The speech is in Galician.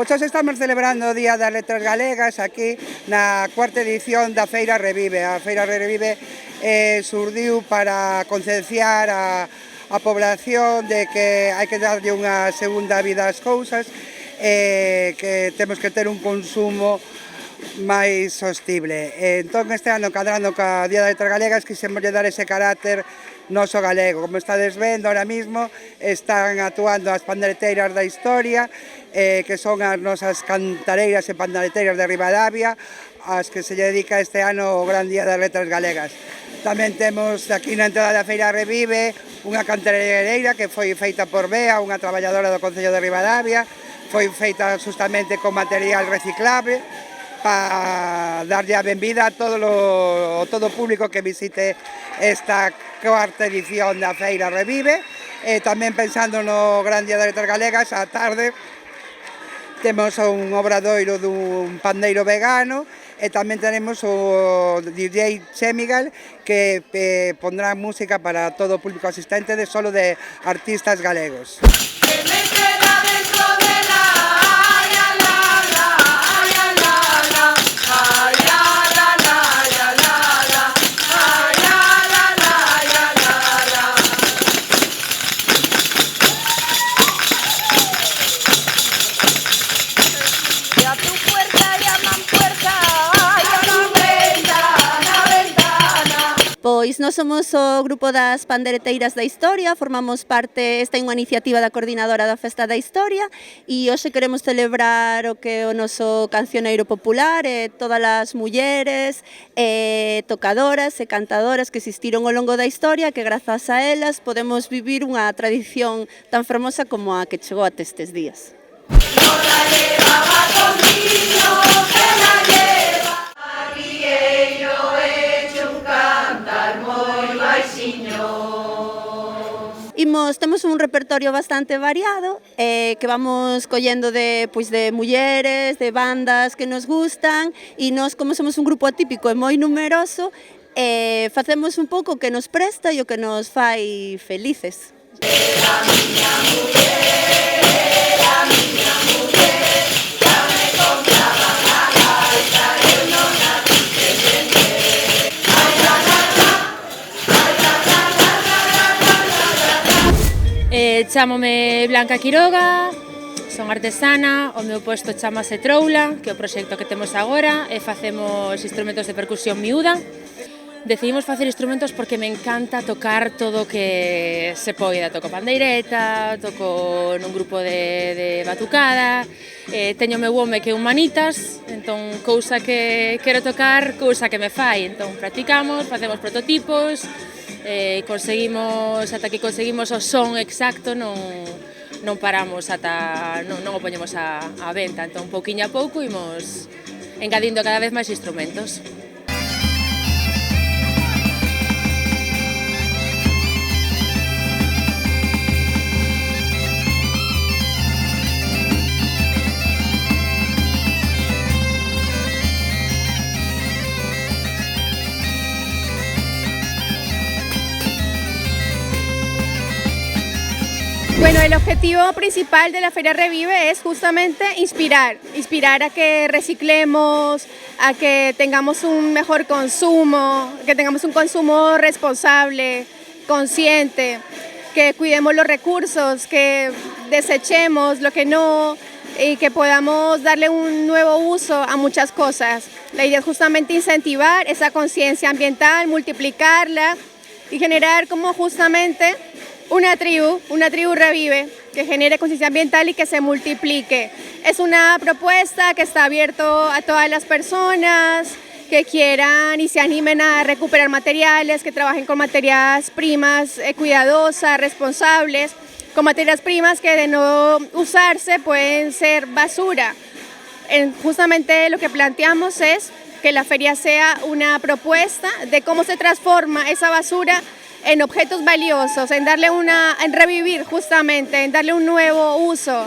Pois hoxe estamos celebrando o Día das Letras Galegas aquí na cuarta edición da Feira Revive. A Feira Revive surdiu para concienciar a población de que hai que darlle unha segunda vida ás cousas, que temos que ter un consumo máis sostible. Entón este ano, cadrando ca Día das Letras Galegas, quixemos dar ese carácter noso galego. Como estades vendo, ahora mismo están actuando as pandereteiras da historia, que son as nosas cantareiras e pandereteiras de Ribadavia, as que se lle dedica este ano o Gran Día das Letras Galegas. Tamén temos aquí na entrada da Feira Revive unha cantareira que foi feita por Bea, unha traballadora do Concello de Ribadavia, foi feita justamente con material reciclable, para darlle a benvida a todo o público que visite esta cuarta edición da Feira Revive. Tamén pensando no Gran Día das Letras Galegas, á tarde temos un obradoiro dun pandeiro vegano e tamén tenemos o DJ Chemigal que pondrá música para todo o público asistente solo de artistas galegos. Pois nós somos o grupo das pandereteiras da historia, formamos parte, esta é unha iniciativa da coordinadora da Festa da Historia e hoxe queremos celebrar o que é o noso cancioneiro popular e todas as mulleres, tocadoras e cantadoras que existiron ao longo da historia, que grazas a elas podemos vivir unha tradición tan fermosa como a que chegou até estes días. Temos un repertorio bastante variado que vamos collendo de mulleres, de bandas que nos gustan e nós, como somos un grupo atípico e moi numeroso, facemos un pouco o que nos presta e o que nos fai felices. Chámome Blanca Quiroga, son artesana, o meu posto chamase Troula, que é o proxecto que temos agora, e facemos instrumentos de percusión miúda. Decidimos facer instrumentos porque me encanta tocar todo o que se poida. Toco pandeireta, toco nun grupo de batucada, teño o meu home que é un manitas, entón cousa que quero tocar, cousa que me fai. Entón practicamos, facemos prototipos, ata que conseguimos o son exacto non paramos non o poñemos a venta, entón pouquiño a pouco imos engadindo cada vez máis instrumentos. Bueno, el objetivo principal de la Feria Revive es justamente inspirar a que reciclemos, a que tengamos un mejor consumo, que tengamos un consumo responsable, consciente, que cuidemos los recursos, que desechemos lo que no y que podamos darle un nuevo uso a muchas cosas. La idea es justamente incentivar esa conciencia ambiental, multiplicarla y generar como justamente una tribu revive, que genere conciencia ambiental y que se multiplique. Es una propuesta que está abierto a todas las personas que quieran y se animen a recuperar materiales, que trabajen con materias primas cuidadosas, responsables, con materias primas que de no usarse pueden ser basura. Justamente lo que planteamos es que la feria sea una propuesta de cómo se transforma esa basura en objetos valiosos, en revivir justamente, en darle un nuevo uso.